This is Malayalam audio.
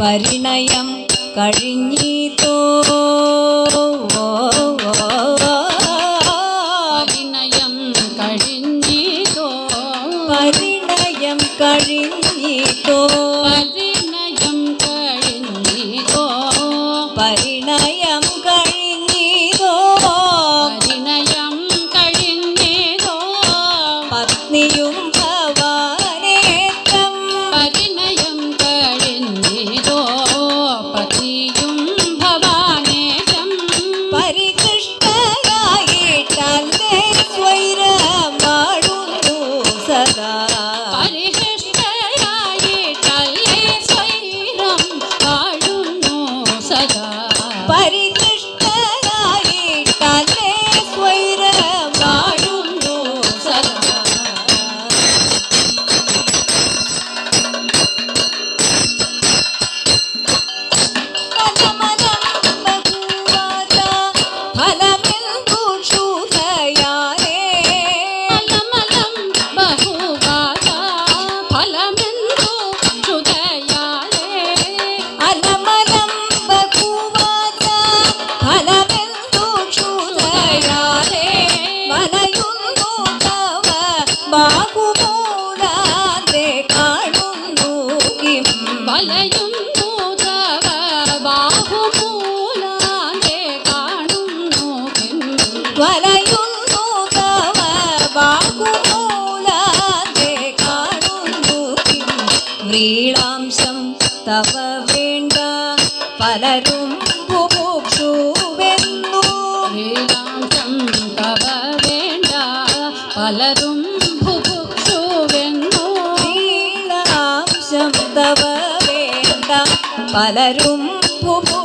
പരിണയം കഴിഞ്ഞിതോ പരിണയം കഴിഞ്ഞിതോ പരിണയം കഴിഞ്ഞിതോ പരിണയം കഴിഞ്ഞിതോ പരിണയം കഴിഞ്ഞിതോ പരിണയം കഴിഞ്ഞിതോ പത്നിയും ഭവാനേത്രം പരിണയം കഴിഞ്ഞിതോ പതിയും ഭവാനേറ്റം പരികൃഷ്ടയായിട്ടല്ലേ സ്വൈരമാടുന്നു സദാ പരിഹൃഷ്ടയായിട്ടല്ലേ സ്വൈരം വാഴുന്നു സദാ പരികൃഷ്ടയായിട്ടല്ലേ സ്വൈരമാടുന്നു സദാ ഫലമലം ബഹുവാത ഫലമെന്തു ക്ഷുതയാലേ അലമലം ബഹുവാത ഫലമെന്തു ക്ഷുതയാലേ വലയുന്നു തവ ബാഹുമൂലാതെ കാണുന്നു കിം വലയുന്നു തവ ബാഹുമൂലാതെ കാണുന്നു കിം വലയുന്നു തവ ബാഹുമൂലാതെ കാണുന്നു കിം വ്രീളാംശം തവ വേണ്ട പലരും ബുഭുക്ഷുവെന്നു ശ്രീരാംശം തവ വേണ്ട പലരും ബുഭുക്ഷുവെന്നു വ്രീളാംശം തവ വേണ്ട പലരും ബുഭു